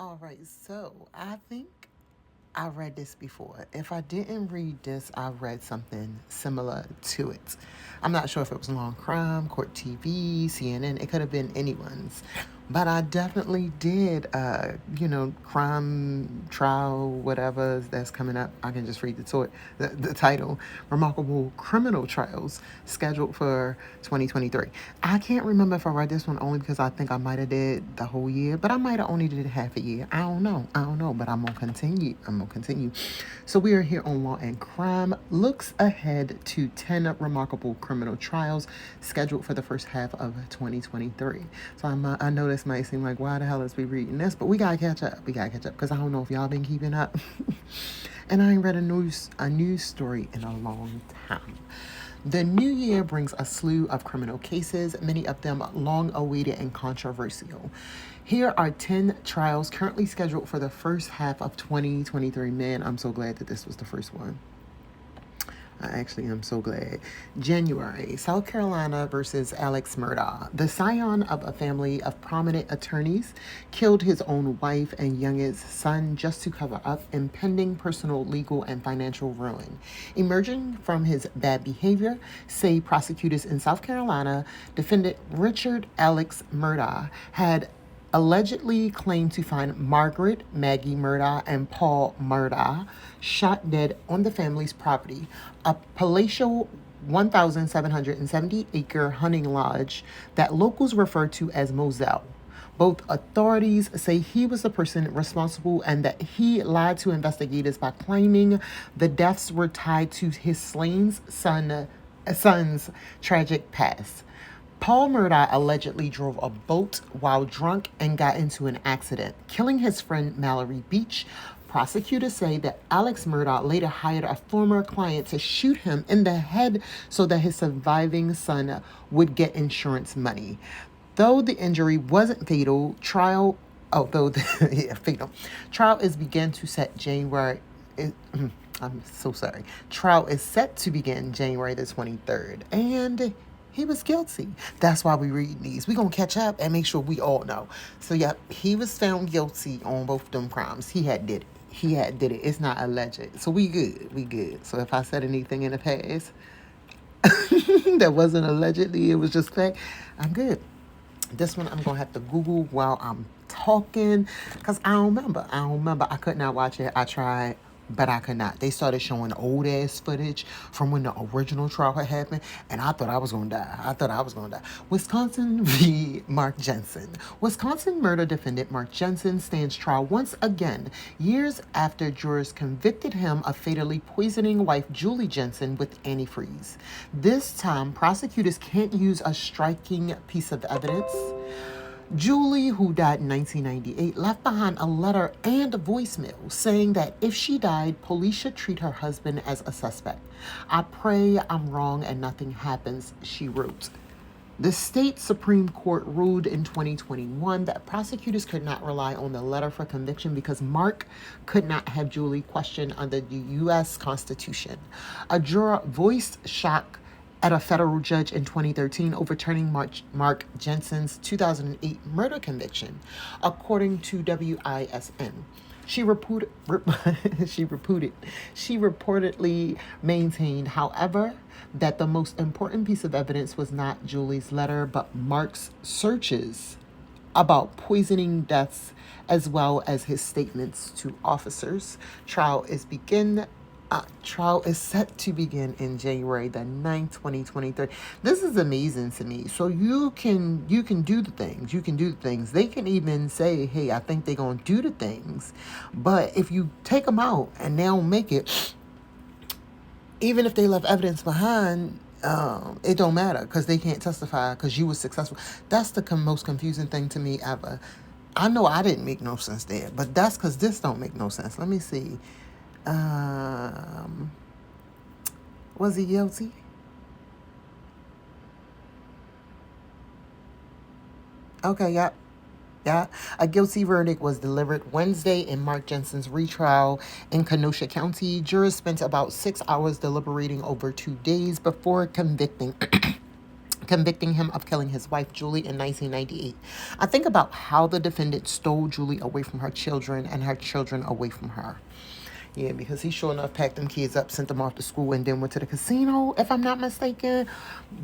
All right, so I think I read this before. If I didn't read this, I read something similar to it. I'm not sure if it was Long Crime, Court TV, CNN. It could have been anyone's. But I definitely did, crime trial, whatever that's coming up. I can just read the title. Remarkable Criminal Trials scheduled for 2023. I can't remember if I read this one only because I think I might have did the whole year, but I might have only did half a year. I don't know. But I'm gonna continue. So we are here on Law and Crime. Looks ahead to 10 remarkable criminal trials scheduled for the first half of 2023. So I know this might seem like, why the hell is we reading this? But we gotta catch up. Because I don't know if y'all been keeping up. And I ain't read a news story in a long time. The new year brings a slew of criminal cases, many of them long awaited and controversial. Here are 10 trials currently scheduled for the first half of 2023. Man, I'm so glad that this was the first one. I actually am so glad. January, South Carolina versus Alex Murdaugh. The scion of a family of prominent attorneys killed his own wife and youngest son just to cover up impending personal, legal, and financial ruin. Emerging from his bad behavior, say prosecutors in South Carolina, defendant Richard Alex Murdaugh had allegedly claimed to find Margaret Maggie Murdaugh and Paul Murdaugh shot dead on the family's property, a palatial 1,770-acre hunting lodge that locals refer to as Moselle. Both authorities say he was the person responsible and that he lied to investigators by claiming the deaths were tied to his slain son's tragic past. Paul Murdaugh allegedly drove a boat while drunk and got into an accident, killing his friend Mallory Beach. Prosecutors say that Alex Murdaugh later hired a former client to shoot him in the head so that his surviving son would get insurance money. Though the injury wasn't fatal, fatal. Trial is began to set January. I'm so sorry. Trial is set to begin January the 23rd, and he was guilty. That's why we read these. We're going to catch up and make sure we all know. So, yeah, he was found guilty on both them crimes. He had did it. It's not alleged. So we good. So if I said anything in the past that wasn't allegedly, it was just fact, I'm good. This one I'm going to have to Google while I'm talking because I don't remember. I could not watch it. I tried, but I could not. They started showing old ass footage from when the original trial had happened, and I thought I was going to die. Wisconsin v. Mark Jensen. Wisconsin murder defendant Mark Jensen stands trial once again, years after jurors convicted him of fatally poisoning wife Julie Jensen with antifreeze. This time, prosecutors can't use a striking piece of evidence. Julie, who died in 1998, left behind a letter and a voicemail saying that if she died, police should treat her husband as a suspect. I pray I'm wrong and nothing happens, she wrote. The state Supreme Court ruled in 2021 that prosecutors could not rely on the letter for conviction because Mark could not have Julie questioned under the U.S. Constitution. A juror voiced shock at a federal judge in 2013 overturning Mark Jensen's 2008 murder conviction, according to WISN. She reportedly maintained, however, that the most important piece of evidence was not Julie's letter, but Mark's searches about poisoning deaths, as well as his statements to officers. Trial is set to begin in January the 9th, 2023. This is amazing to me. So you can do the things. They can even say, hey, I think they're going to do the things. But if you take them out and they don't make it, even if they left evidence behind, it don't matter because they can't testify because you were successful. That's the most confusing thing to me ever. I know I didn't make no sense there, but that's because this don't make no sense. Let me see. Was he guilty? Okay, yep. Yeah, a guilty verdict was delivered Wednesday in Mark Jensen's retrial in Kenosha County. Jurors spent about 6 hours deliberating over 2 days before convicting convicting him of killing his wife, Julie, in 1998. I think about how the defendant stole Julie away from her children and her children away from her. Yeah, because he sure enough packed them kids up, sent them off to school, and then went to the casino, if I'm not mistaken.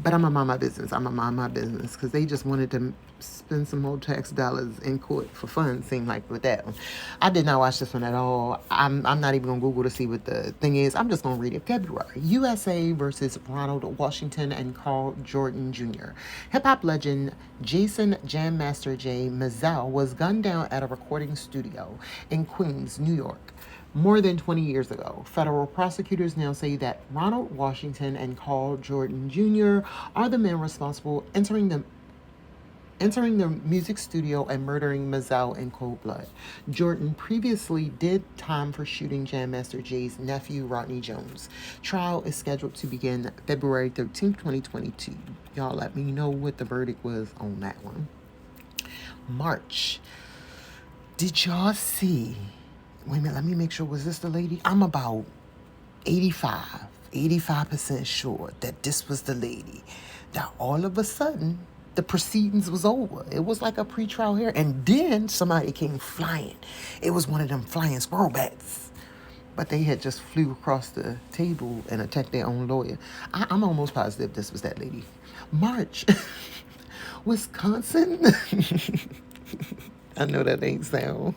But I'm going to mind my business. I'm going to mind my business because they just wanted to spend some more tax dollars in court for fun, seemed like, with that one. I did not watch this one at all. I'm not even going to Google to see what the thing is. I'm just going to read it. February, USA versus Ronald Washington and Carl Jordan Jr. Hip-hop legend Jason Jam Master Jay Mizell was gunned down at a recording studio in Queens, New York, more than 20 years ago. Federal prosecutors now say that Ronald Washington and Carl Jordan Jr. are the men responsible entering the music studio and murdering Mizell in cold blood. Jordan previously did time for shooting Jam Master Jay's nephew, Rodney Jones. Trial is scheduled to begin February 13th, 2022. Y'all let me know what the verdict was on that one. March. Did y'all see? Wait a minute, let me make sure. Was this the lady? I'm about 85% sure that this was the lady. That all of a sudden, the proceedings was over. It was like a pretrial hearing. And then somebody came flying. It was one of them flying squirrel bats. But they had just flew across the table and attacked their own lawyer. I'm almost positive this was that lady. March. Wisconsin. I know that ain't sound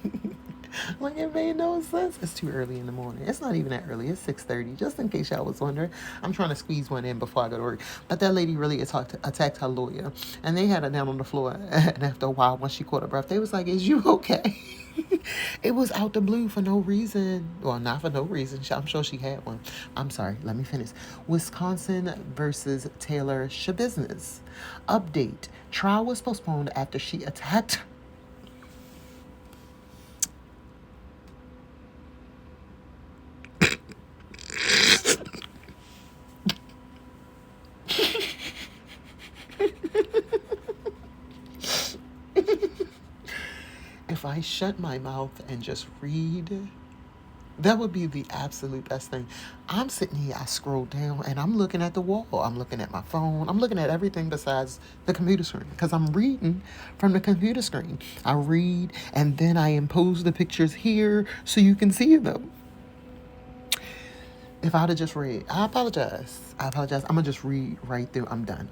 like it made no sense. It's too early in the morning. It's not even that early. It's 6:30. Just in case y'all was wondering, I'm trying to squeeze one in before I go to work. But that lady really attacked her lawyer, and they had her down on the floor. And after a while, once she caught her breath, they was like, "Is you okay?" It was out the blue for no reason. Well, not for no reason. I'm sure she had one. I'm sorry. Let me finish. Wisconsin versus Taylor Shabusiness. Update. Trial was postponed after she attacked. If I shut my mouth and just read, that would be the absolute best thing. I'm sitting here, I scroll down, and I'm looking at the wall. I'm looking at my phone. I'm looking at everything besides the computer screen because I'm reading from the computer screen. I read, and then I impose the pictures here so you can see them. If I'd have just read, I apologize. I'm going to just read right through. I'm done.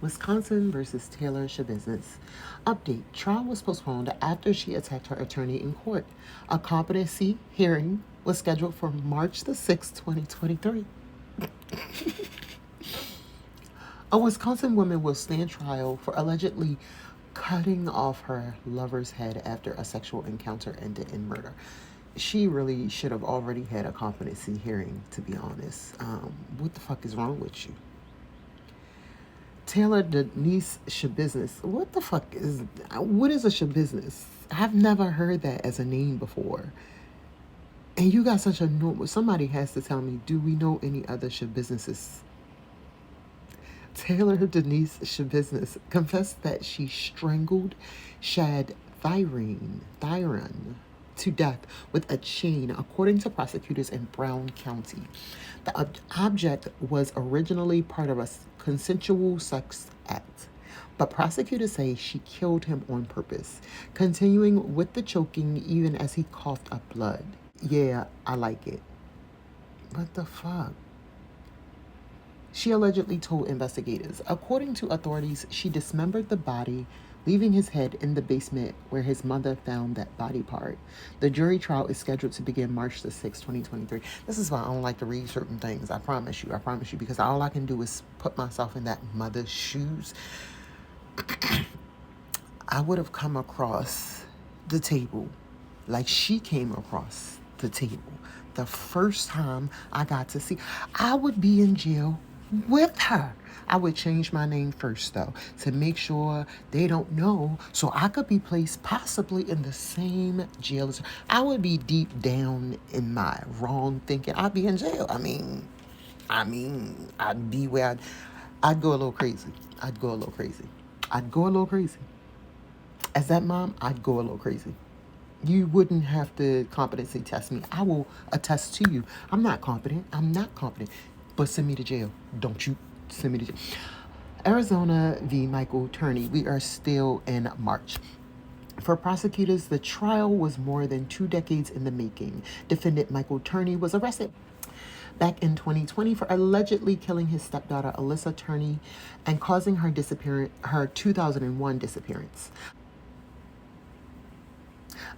Wisconsin versus Taylor Shabusiness. Update. Trial was postponed after she attacked her attorney in court. A competency hearing was scheduled for March the 6th, 2023. A Wisconsin woman will stand trial for allegedly cutting off her lover's head after a sexual encounter ended in murder. She really should have already had a competency hearing, to be honest. What the fuck is wrong with you? Taylor Denise Shabusiness. What the fuck is... What is a Shabusiness? I've never heard that as a name before. And you got such a... Somebody has to tell me, do we know any other Shabusinesses? Taylor Denise Shabusiness confessed that she strangled Shad Thyron to death with a chain, according to prosecutors in Brown County. The object was originally part of a consensual sex act, but prosecutors say she killed him on purpose, continuing with the choking even as he coughed up blood. Yeah, I like it. What the fuck? She allegedly told investigators. According to authorities, she dismembered the body, leaving his head in the basement where his mother found that body part. The jury trial is scheduled to begin March the 6th, 2023. This is why I don't like to read certain things. I promise you, because all I can do is put myself in that mother's shoes. I would have come across the table like she came across the table the first time I got to see. I would be in jail with her. I would change my name first, though, to make sure they don't know, so I could be placed possibly in the same jail as her. I would be deep down in my wrong thinking. I'd be in jail. I mean, I'd be where I'd go a little crazy. I'd go a little crazy. As that mom, I'd go a little crazy. You wouldn't have to competency test me. I will attest to you. I'm not competent. But send me to jail. Don't you send me to jail. Arizona v. Michael Turney. We are still in March. For prosecutors, the trial was more than 2 decades in the making. Defendant Michael Turney was arrested back in 2020 for allegedly killing his stepdaughter Alyssa Turney and causing her 2001 disappearance.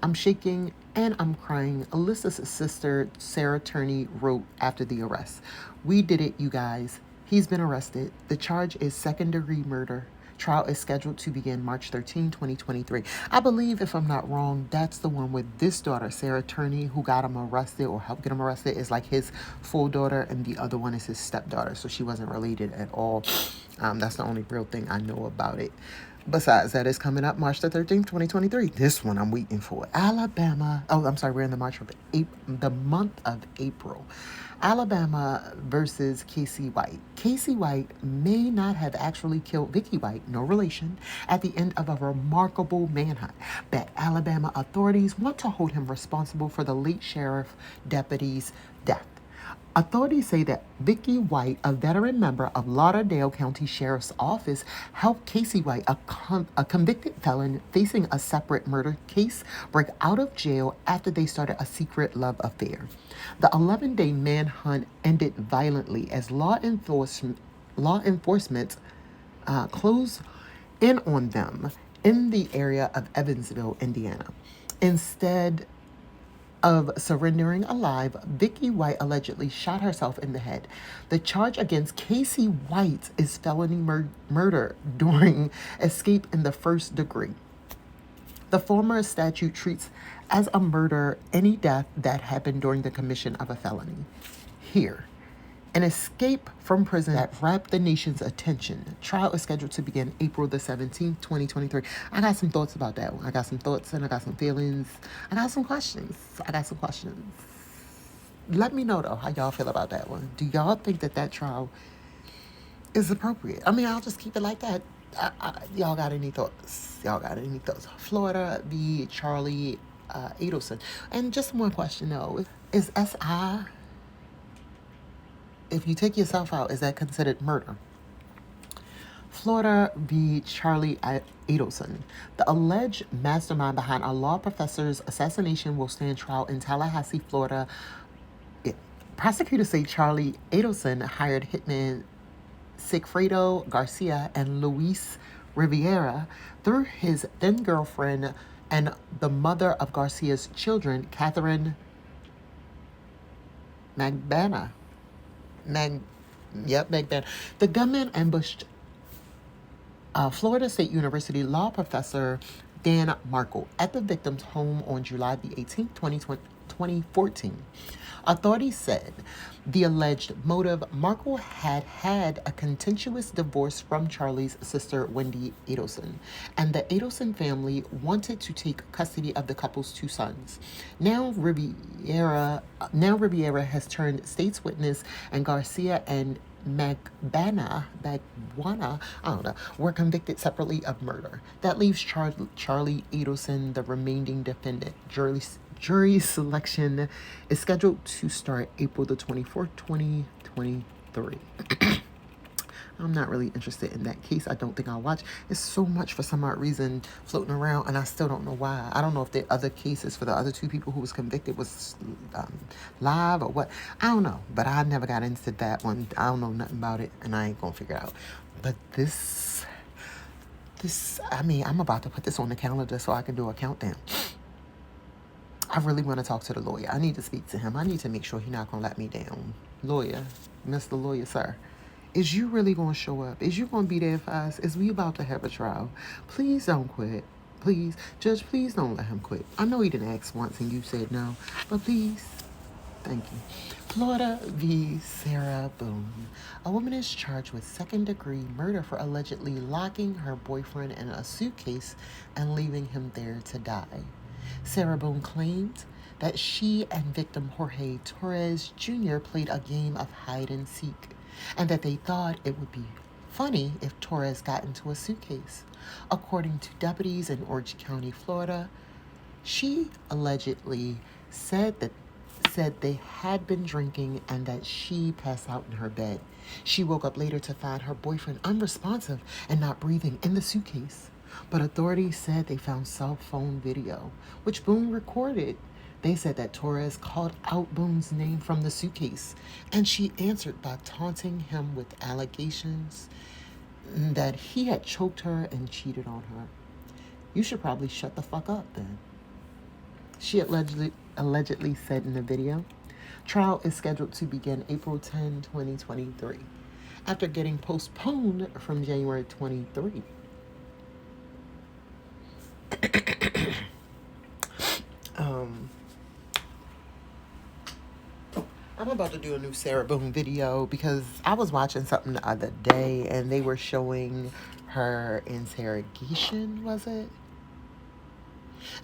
I'm shaking and I'm crying. Alyssa's sister, Sarah Turney, wrote after the arrest. We did it, you guys. He's been arrested. The charge is second-degree murder. Trial is scheduled to begin March 13, 2023. I believe, if I'm not wrong, that's the one with this daughter, Sarah Turney, who got him arrested or helped get him arrested, is like his full daughter, and the other one is his stepdaughter. So she wasn't related at all. That's the only real thing I know about it. Besides, that is coming up March the 13th, 2023. This one I'm waiting for. Alabama. Oh, I'm sorry. We're in the month of April. Alabama versus Casey White. Casey White may not have actually killed Vicky White, no relation, at the end of a remarkable manhunt, but Alabama authorities want to hold him responsible for the late sheriff deputy's death. Authorities say that Vicky White, a veteran member of Lauderdale County Sheriff's Office, helped Casey White, a convicted felon facing a separate murder case, break out of jail after they started a secret love affair. The 11-day manhunt ended violently as law enforcement closed in on them in the area of Evansville, Indiana. Instead of surrendering alive, Vicky White allegedly shot herself in the head. The charge against Casey White is felony murder during escape in the first degree. The former statute treats as a murder any death that happened during the commission of a felony. Here, an escape from prison that wrapped the nation's attention. Trial is scheduled to begin April the 17th, 2023. I got some thoughts about that one. I got some thoughts and I got some feelings. I got some questions. Let me know, though, how y'all feel about that one. Do y'all think that trial is appropriate? I mean, I'll just keep it like that. Y'all got any thoughts? Florida v. Charlie Adelson. And just one question, though. Is SI... If you take yourself out, is that considered murder? Florida v. Charlie Adelson. The alleged mastermind behind a law professor's assassination will stand trial in Tallahassee, Florida. Prosecutors say Charlie Adelson hired hitman Sigfredo Garcia and Luis Riviera through his then-girlfriend and the mother of Garcia's children, Catherine Magbana. Magbana. The gunman ambushed Florida State University law professor Dan Markle at the victim's home on July the 18th, 2014. Authorities said the alleged motive: Markle had a contentious divorce from Charlie's sister, Wendy Adelson, and the Adelson family wanted to take custody of the couple's 2 sons. Now Riviera has turned state's witness, and Garcia and Magbana, were convicted separately of murder. That leaves Charlie Adelson the remaining defendant. Jury selection is scheduled to start April the 24th, 2023. I'm not really interested in that case. I don't think I'll watch. It's so much for some odd reason floating around, and I still don't know why. I don't know if the other cases for the other 2 people who was convicted was live or what. I don't know, but I never got into that one. I don't know nothing about it, and I ain't gonna figure it out. But this, I'm about to put this on the calendar so I can do a countdown. I really want to talk to the lawyer. I need to speak to him. I need to make sure he's not going to let me down. Lawyer, Mr. Lawyer, sir, is you really going to show up? Is you going to be there for us? Is we about to have a trial? Please don't quit. Please. Judge, please don't let him quit. I know he didn't ask once and you said no, but please. Thank you. Florida v. Sarah Boone. A woman is charged with second-degree murder for allegedly locking her boyfriend in a suitcase and leaving him there to die. Sarah Boone claimed that she and victim Jorge Torres Jr. played a game of hide-and-seek, and that they thought it would be funny if Torres got into a suitcase. According to deputies in Orange County, Florida, she allegedly said they had been drinking and that she passed out in her bed. She woke up later to find her boyfriend unresponsive and not breathing in the suitcase. But authorities said they found cell phone video, which Boone recorded. They said that Torres called out Boone's name from the suitcase, and she answered by taunting him with allegations that he had choked her and cheated on her. You should probably shut the fuck up then, she allegedly said in the video. Trial is scheduled to begin April 10, 2023, after getting postponed from January 23. I'm about to do a new Sarah Boone video because I was watching something the other day and they were showing her interrogation, was it?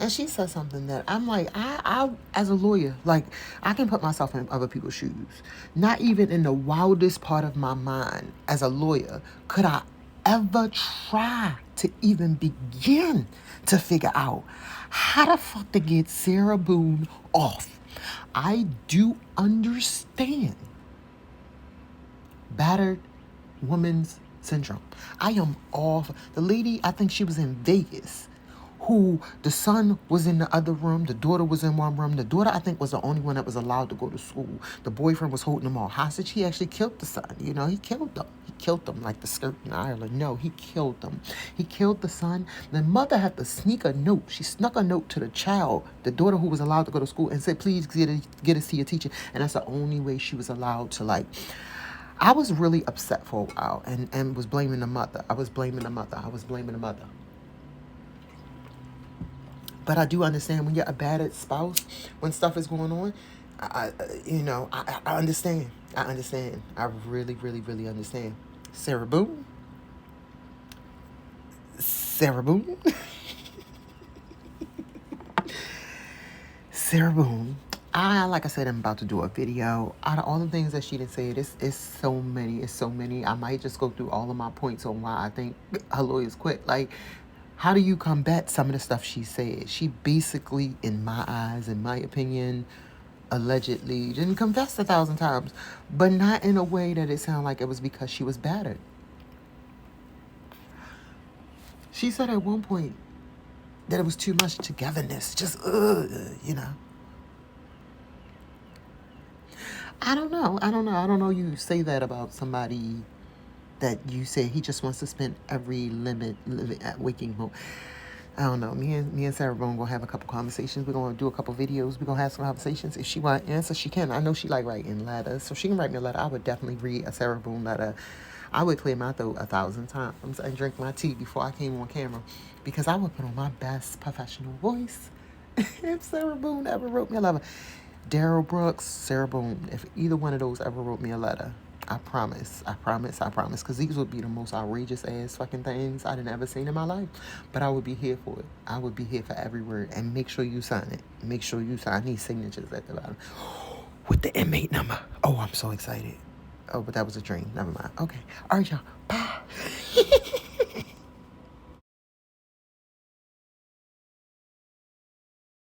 And she said something that I'm like, I as a lawyer, like, I can put myself in other people's shoes. Not even in the wildest part of my mind as a lawyer could I ever try to even begin to figure out how the fuck to get Sarah Boone off. I do understand battered woman's syndrome. I am off. The lady, I think she was in Vegas, who the son was in the other room, the daughter was in one room. The daughter, I think, was the only one that was allowed to go to school. The boyfriend was holding them all hostage. He actually killed the son. You know, he killed them. He killed them like the skirt in Ireland. No, he killed them. He killed the son. The mother had to sneak a note. She snuck a note to the child, the daughter who was allowed to go to school, and said, please get us to your teacher. And that's the only way she was allowed to, like, I was really upset for a while and was blaming the mother. I was blaming the mother. But I do understand when you're a battered spouse, when stuff is going on, I understand. I understand. I really, really, really understand. Sarah Boone. Sarah Boone. Sarah Boone. Like I said, I'm about to do a video. Out of all the things that she didn't say, it's so many. I might just go through all of my points on why I think her lawyers quit. Like, how do you combat some of the stuff she said? She basically, in my eyes, in my opinion, allegedly didn't confess 1,000 times, but not in a way that it sounded like it was because she was battered. She said at one point that it was too much togetherness, just, I don't know. You say that about somebody that you say he just wants to spend every waking moment. I don't know. Me and Sarah Boone gonna have a couple conversations. We're gonna do a couple videos. We're gonna have some conversations. If she want to answer, she can. I know she like writing letters, so she can write me a letter. I would definitely read a Sarah Boone letter. I would clear my throat 1,000 times and drink my tea before I came on camera, because I would put on my best professional voice. If Sarah Boone ever wrote me a letter, Daryl Brooks, Sarah Boone, if either one of those ever wrote me a letter, I promise, because these would be the most outrageous ass fucking things I'd ever seen in my life. But I would be here for it. I would be here for every word. And make sure you sign it. Make sure you sign these signatures at the bottom with the inmate number. Oh, I'm so excited. Oh, but that was a dream. Never mind. Okay. All right, y'all. Bye.